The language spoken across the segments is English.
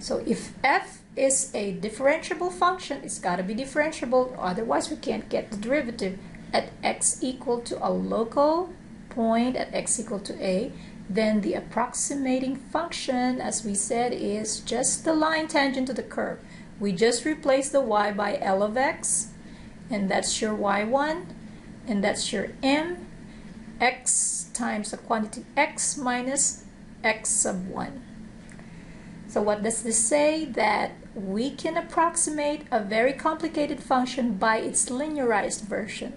So if f is a differentiable function, it's got to be differentiable, otherwise we can't get the derivative at x equal to a local point at x equal to a, then the approximating function, as we said, is just the line tangent to the curve. We just replace the y by L of x, and that's your y1, and that's your m, x times the quantity x minus x sub 1. So what does this say? That we can approximate a very complicated function by its linearized version.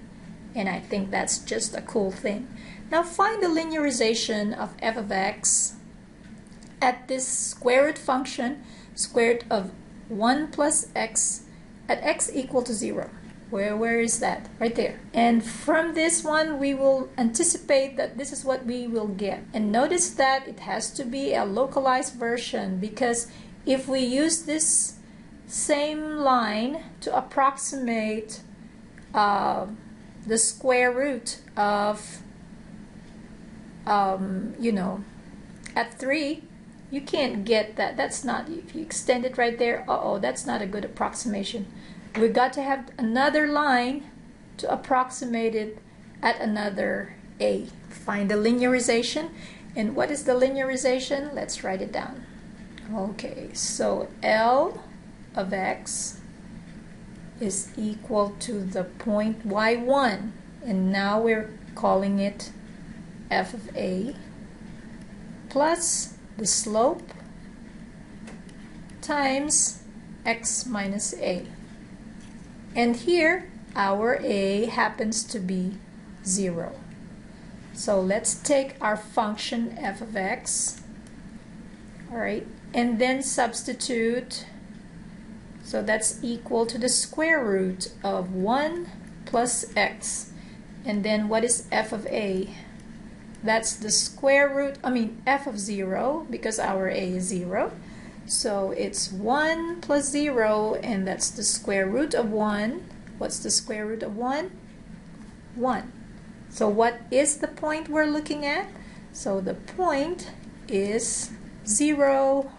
And I think that's just a cool thing. Now find the linearization of f of x at this square root function, square root of 1 plus x at x equal to 0. Where is that? Right there. And from this one, we will anticipate that this is what we will get. And notice that it has to be a localized version, because if we use this same line to approximate the square root of, at 3, you can't get that. That's not, if you extend it right there, that's not a good approximation. We've got to have another line to approximate it at another a. Find the linearization. And what is the linearization? Let's write it down. Okay, so L of x is equal to the point y1. And now we're calling it f of a plus the slope times x minus a. And here, our a happens to be 0. So let's take our function f of x, all right, and then substitute. So that's equal to the square root of 1 plus x. And then what is f of a? That's the square root, f of 0, because our a is 0. So it's 1 plus 0, and that's the square root of 1. What's the square root of 1? 1. So what is the point we're looking at? So the point is 0,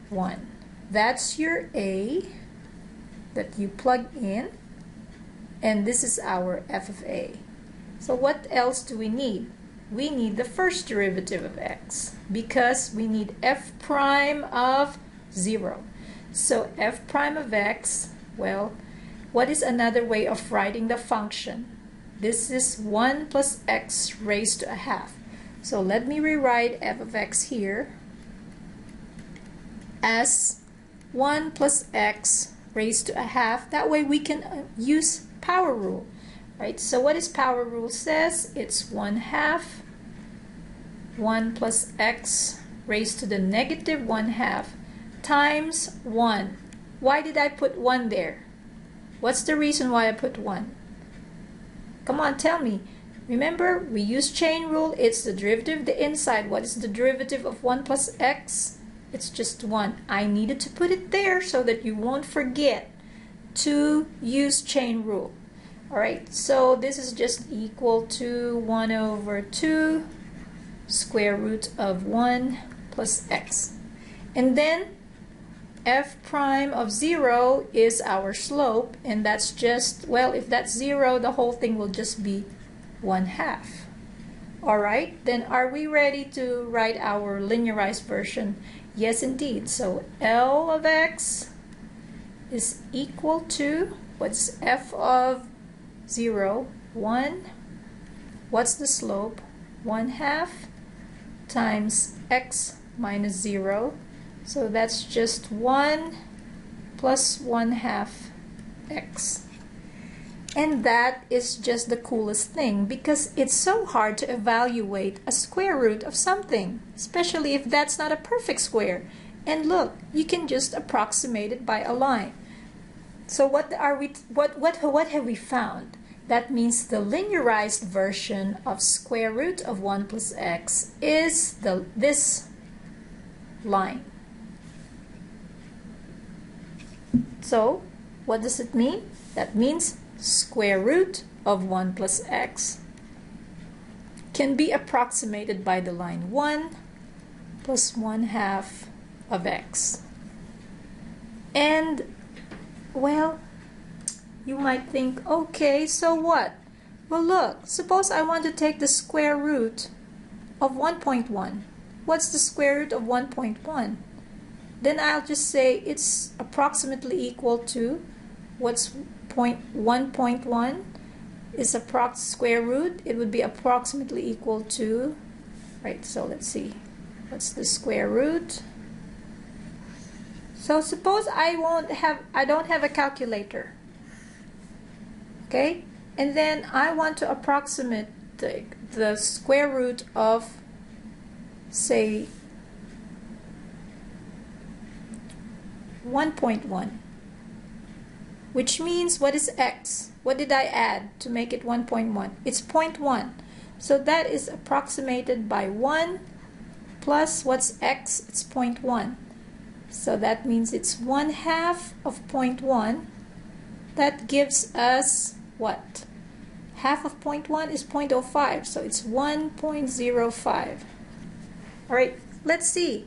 1. That's your a that you plug in, and this is our f of a. So what else do we need? We need the first derivative of x, because we need f prime of 0. So f prime of x, well, what is another way of writing the function? This is 1 plus x raised to a half. So let me rewrite f of x here as 1 plus x raised to a half. That way we can use power rule, right? So what is power rule says? It's 1/2 1 plus x raised to the negative 1/2 times 1. Why did I put 1 there? What's the reason why I put 1? Come on, tell me. Remember, we use chain rule. It's the derivative of the inside. What is the derivative of 1 plus x? It's just 1. I needed to put it there so that you won't forget to use chain rule. Alright, so this is just equal to 1 over 2 square root of 1 plus x. And then f prime of 0 is our slope, and that's just, well, if that's 0, the whole thing will just be 1/2. Alright, then are we ready to write our linearized version? Yes, indeed. So L of x is equal to, what's f of 0? 1. What's the slope? 1/2 times x minus 0. So that's just 1 plus 1/2 x. And that is just the coolest thing, because it's so hard to evaluate a square root of something, especially if that's not a perfect square. And look, you can just approximate it by a line. So what have we found? That means the linearized version of square root of 1 plus x is this line. So what does it mean? That means square root of 1 plus x can be approximated by the line 1 plus 1/2 of x. And, well, you might think, okay, so what? Well, look, suppose I want to take the square root of 1.1. What's the square root of 1.1? Then I'll just say it's approximately equal to, what's 1.1 is square root. It would be approximately equal to, right, so let's see, what's the square root? So suppose I don't have a calculator, okay? And then I want to approximate the square root of, say, 1.1, which means, what is x? What did I add to make it 1.1? It's 0.1. So that is approximated by 1 plus, what's x? It's 0.1. So that means it's 1/2 of 0.1. That gives us what? Half of 0.1 is 0.05, so it's 1.05. All right, let's see.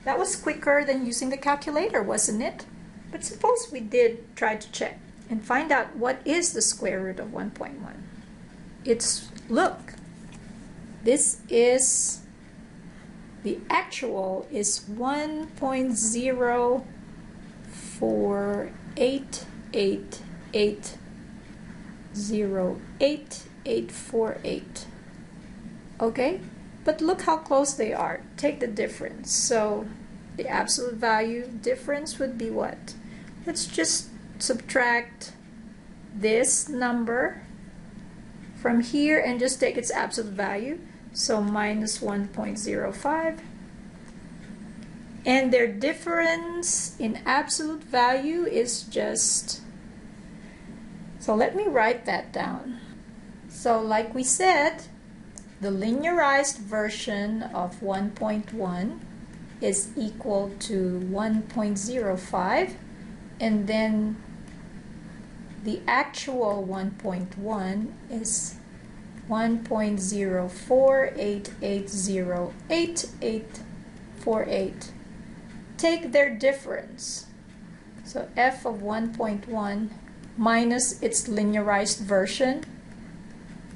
That was quicker than using the calculator, wasn't it? But suppose we did try to check and find out what is the square root of 1.1. It's, look, this is, the actual is 1.0488808848. Okay? But look how close they are. Take the difference. So the absolute value difference would be what? Let's just subtract this number from here and just take its absolute value. So minus 1.05. And their difference in absolute value is just, so let me write that down. So like we said, the linearized version of 1.1 is equal to 1.05, and then the actual 1.1 is 1.0488088848. Take their difference. So f of 1.1 minus its linearized version.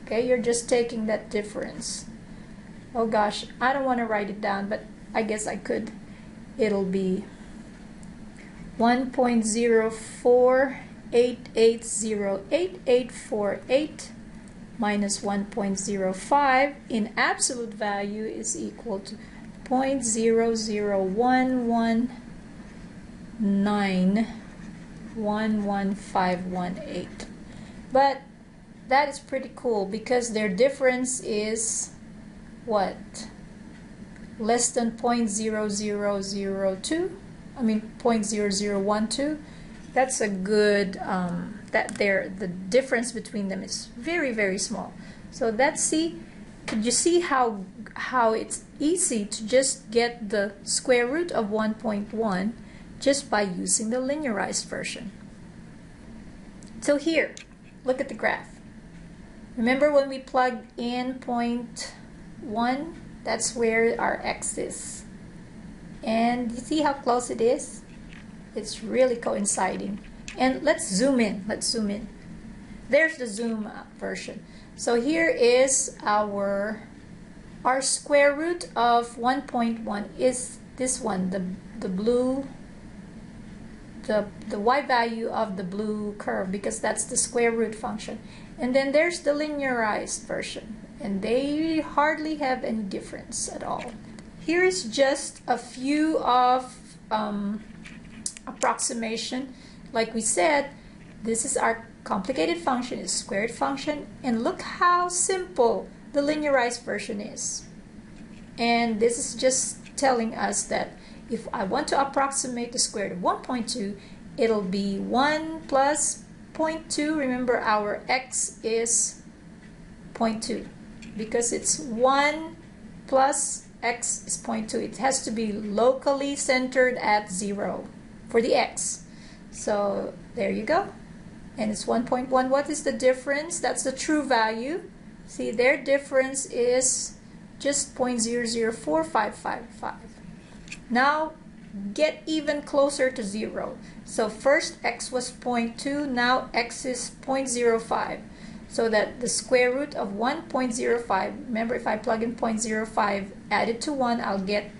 Okay, you're just taking that difference. Oh gosh, I don't want to write it down, but I guess I could. It'll be 1.0488088848 minus 1.05 in absolute value is equal to 0.00119111518. But that is pretty cool because their difference is what? Less than 0.0002. I mean 0.0012. That's a good the difference between them is very, very small. So that's, see, could you see how it's easy to just get the square root of 1.1 just by using the linearized version. So here, look at the graph. Remember when we plugged in 0.1? That's where our x is. And you see how close it is? It's really coinciding. And let's zoom in. Let's zoom in. There's the zoom version. So here is our square root of 1.1 is this one, the blue, the y value of the blue curve, because that's the square root function. And then there's the linearized version, and they hardly have any difference at all. Here is just a few of approximation. Like we said, this is our complicated function, it's a squared function, and look how simple the linearized version is. And this is just telling us that if I want to approximate the square root of 1.2, it'll be 1 plus 0.2. Remember, our x is 0.2 because it's 1 plus x is 0.2. It has to be locally centered at 0 for the x. So there you go. And it's 1.1. What is the difference? That's the true value. See, their difference is just 0.004555. Now, get even closer to 0. So first x was 0.2, now x is 0.05. So that the square root of 1.05, remember if I plug in 0.05 added to 1, I'll get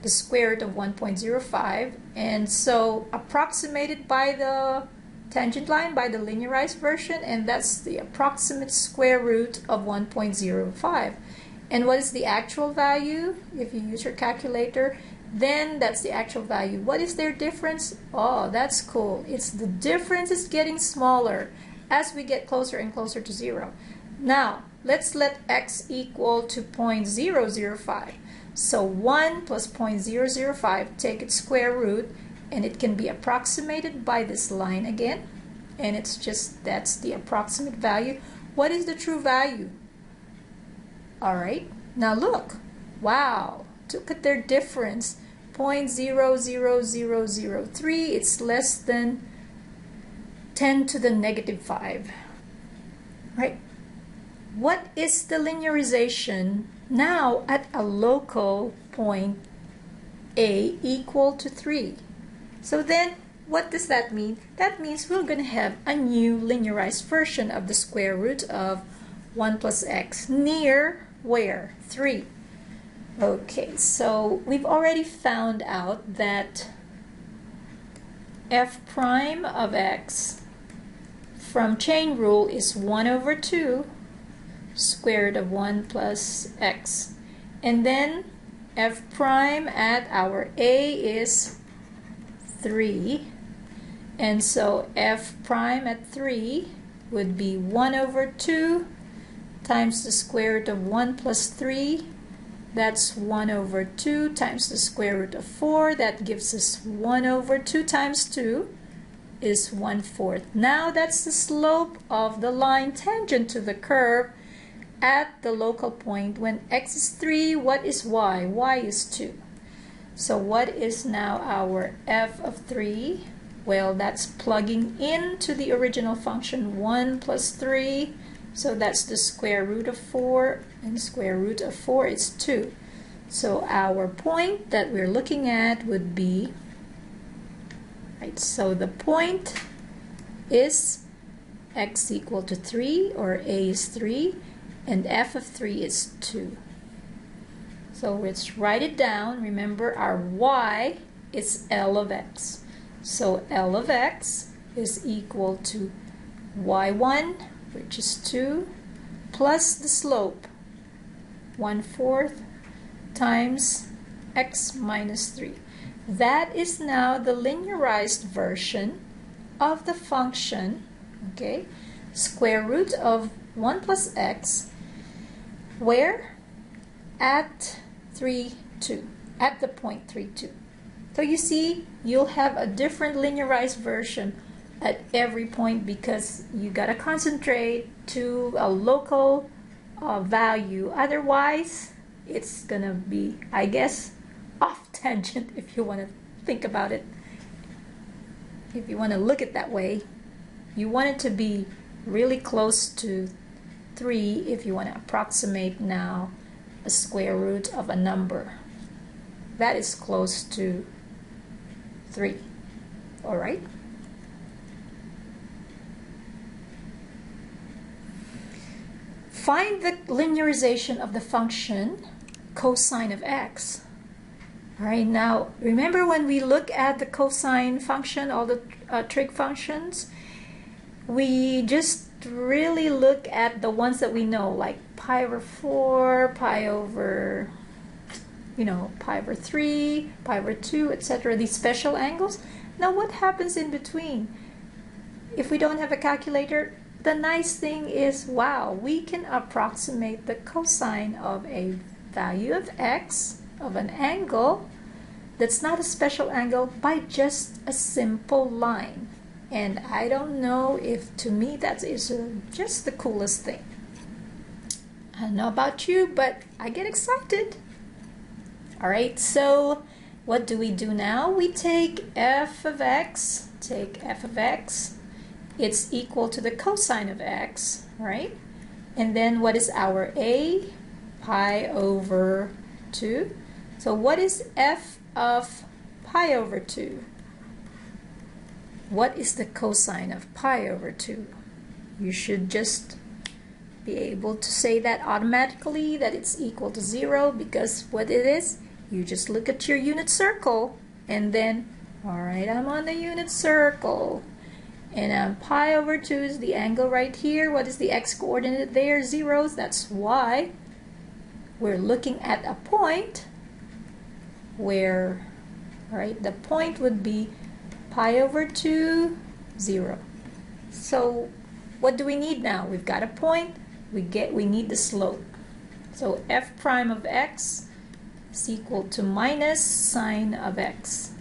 the square root of 1.05. And so approximated by the tangent line, by the linearized version, and that's the approximate square root of 1.05. And what is the actual value? If you use your calculator, then that's the actual value. What is their difference? Oh, that's cool. It's the difference is getting smaller as we get closer and closer to 0. Now, let's let x equal to 0.005. So 1 plus 0.005, take its square root, and it can be approximated by this line again. And it's just, that's the approximate value. What is the true value? All right, now look. Wow, look at their difference. 0.00003, it's less than 10 to the negative 5. Right? What is the linearization now at a local point A equal to 3? So then, what does that mean? That means we're going to have a new linearized version of the square root of 1 plus x near where? 3. Okay, so we've already found out that f prime of x from chain rule is 1 over 2 square root of 1 plus x. And then f prime at our A is 3. And so f prime at 3 would be 1 over 2 times the square root of 1 plus 3. That's 1 over 2 times the square root of 4. That gives us 1 over 2 times 2 is 1/4. Now that's the slope of the line tangent to the curve at the local point. When x is 3, what is y? Y is 2. So what is now our f of 3? Well, that's plugging into the original function 1 plus 3. So that's the square root of 4, and square root of 4 is 2. So our point that we're looking at would be, right, so the point is x equal to 3, or A is 3, and f of 3 is 2. So let's write it down. Remember, our y is L of x. So L of x is equal to y1, which is 2, plus the slope, 1/4, times x minus 3. That is now the linearized version of the function, okay, square root of 1 plus x, where? At 3, 2, at the point 3, 2. So you see, you'll have a different linearized version at every point because you gotta concentrate to a local value. Otherwise, it's gonna be, I guess, off tangent if you want to think about it. If you want to look at it that way, you want it to be really close to 3 if you want to approximate now a square root of a number that is close to 3. All right? Find the linearization of the function cosine of x. All right, now remember when we look at the cosine function, all the trig functions, we just really look at the ones that we know, like pi over 4, pi over, pi over 3, pi over 2, etc. These special angles. Now what happens in between? If we don't have a calculator, the nice thing is, wow, we can approximate the cosine of a value of x, of an angle that's not a special angle, by just a simple line. And I don't know if, to me, that is just the coolest thing. I don't know about you, but I get excited. All right, so what do we do now? We take f of x, it's equal to the cosine of x, right? And then what is our a? Pi over 2. So what is f of pi over 2. What is the cosine of pi over 2? You should just be able to say that automatically, that it's equal to 0, because what it is, you just look at your unit circle and then, alright, I'm on the unit circle. And pi over 2 is the angle right here. What is the x-coordinate there? 0. That's y. We're looking at a point where, right, the point would be pi over 2, 0. So what do we need now? We've got a point. We need the slope. So f prime of x is equal to minus sine of x.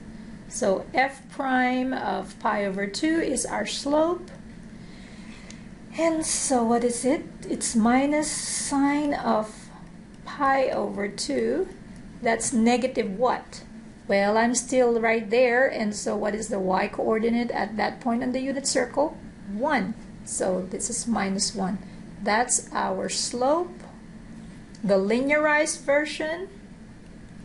So f prime of pi over 2 is our slope. And so what is it? It's minus sine of pi over 2. That's negative what? Well, I'm still right there. And so what is the y-coordinate at that point on the unit circle? 1. So this is minus 1. That's our slope. The linearized version,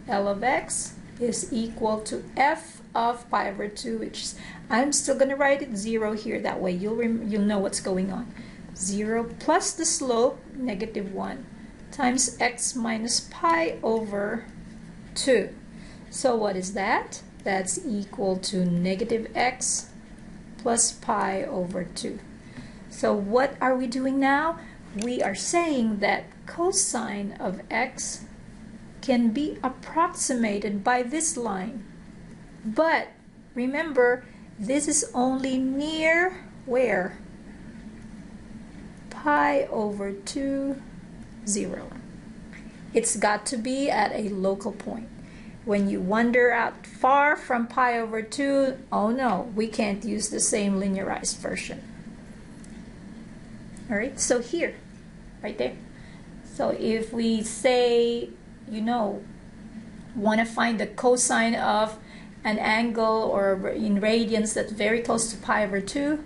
L of x, is equal to f of pi over 2, which is, I'm still going to write it 0 here. That way you'll know what's going on. 0 plus the slope, negative 1, times x minus pi over 2. So what is that? That's equal to negative x plus pi over 2. So what are we doing now? We are saying that cosine of x can be approximated by this line. But remember, this is only near where? Pi over 2, 0. It's got to be at a local point. When you wander out far from pi over 2, oh no, we can't use the same linearized version. Alright, so here, right there. So if we say, you know, want to find the cosine of an angle or in radians that's very close to pi over 2,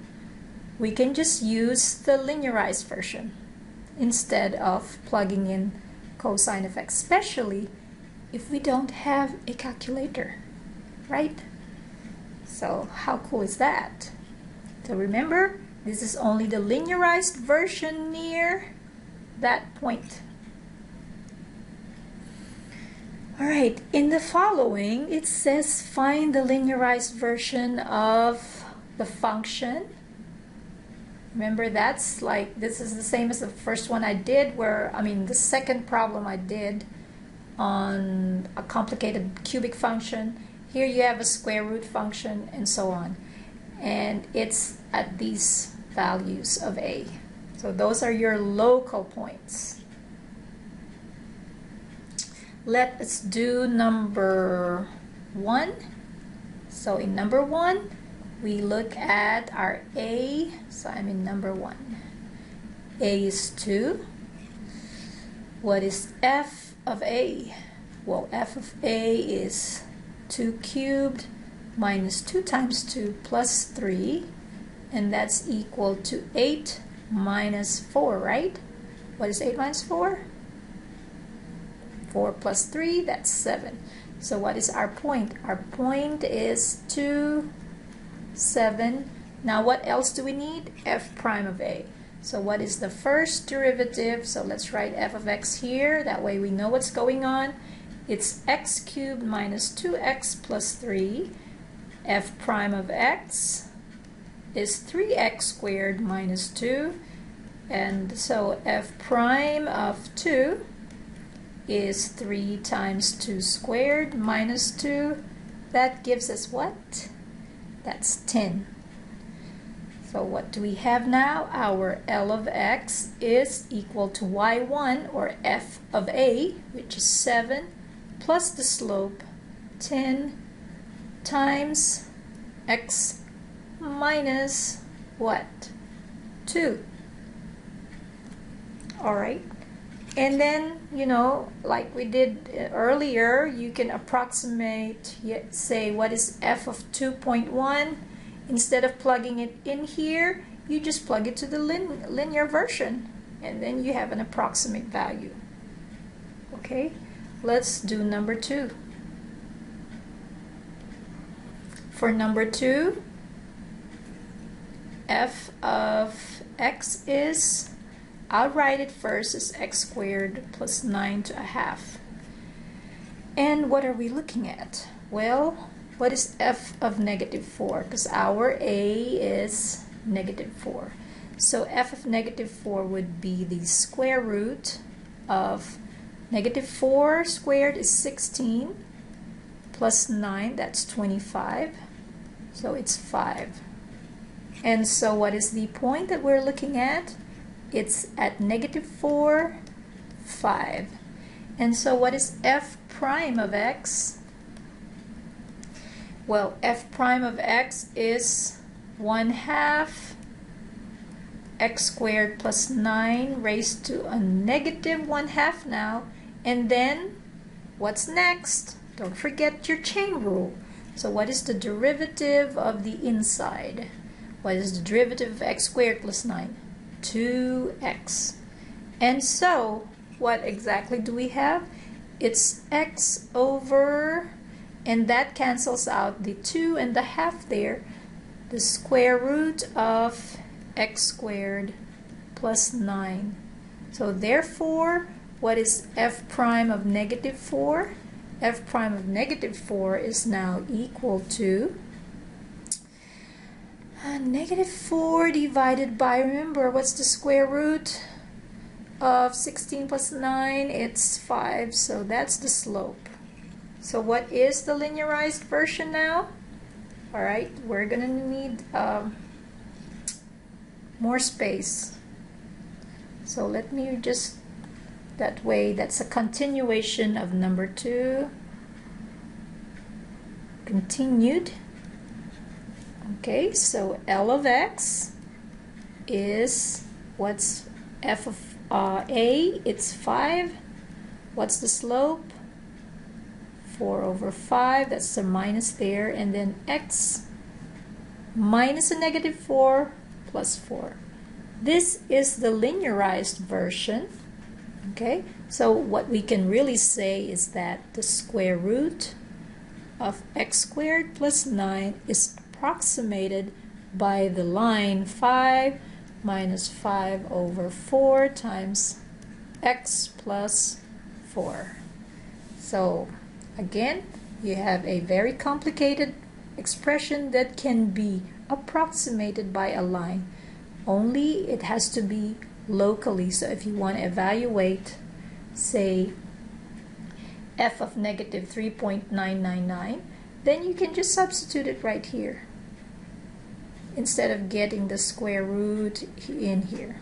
we can just use the linearized version instead of plugging in cosine of x, especially if we don't have a calculator, right? So how cool is that? So remember, this is only the linearized version near that point. Alright, in the following, it says find the linearized version of the function. Remember, that's like, this is the same as the first one I did, where, the second problem I did on a complicated cubic function. Here you have a square root function and so on. And it's at these values of a. So those are your local points. Let us do number 1. So in number 1, we look at our a. So I'm in number 1. A is 2. What is f of a? Well, f of a is 2 cubed minus 2 times 2 plus 3. And that's equal to 8 minus 4, right? What is 8 minus 4? 4 plus 3, that's 7. So what is our point? Our point is 2, 7. Now what else do we need? F prime of a. So what is the first derivative? So let's write f of x here. That way we know what's going on. It's x cubed minus 2x plus 3. F prime of x is 3x squared minus 2. And so f prime of 2 is 3 times 2 squared minus 2. That gives us what? That's 10. So what do we have now? Our L of x is equal to y1, or f of a, which is 7, plus the slope 10 times x minus what? 2. Alright. And then, like we did earlier, you can approximate, say, what is f of 2.1? Instead of plugging it in here, you just plug it to the linear version, and then you have an approximate value. Okay, let's do number 2. For number 2, f of x is, I'll write it first as x squared plus 9 to a half. And what are we looking at? Well, what is f of negative 4? Because our a is negative 4. So f of negative 4 would be the square root of negative 4 squared is 16 plus 9, that's 25. So it's 5. And so what is the point that we're looking at? It's at negative 4, 5. And so what is f prime of x? Well, f prime of x is 1/2 x squared plus 9 raised to a negative 1/2 now. And then, what's next? Don't forget your chain rule. So what is the derivative of the inside? What is the derivative of x squared plus 9? 2x. And so, what exactly do we have? It's x over, and that cancels out the 2 and the half there, the square root of x squared plus 9. So therefore, what is f prime of negative 4? F prime of negative 4 is now equal to negative 4 divided by, remember, what's the square root of 16 plus 9? It's 5, so that's the slope. So what is the linearized version now? Alright, we're going to need more space. So let me just, that way, that's a continuation of number 2. Continued. Okay, so L of x is, what's f of a? It's 5. What's the slope? 4 over 5. That's the minus there. And then x minus a negative 4 plus 4. This is the linearized version. Okay, so what we can really say is that the square root of x squared plus 9 is approximated by the line 5 minus 5 over 4 times x plus 4. So again, you have a very complicated expression that can be approximated by a line. Only it has to be locally. So if you want to evaluate, say, f of negative 3.999, then you can just substitute it right here instead of getting the square root in here.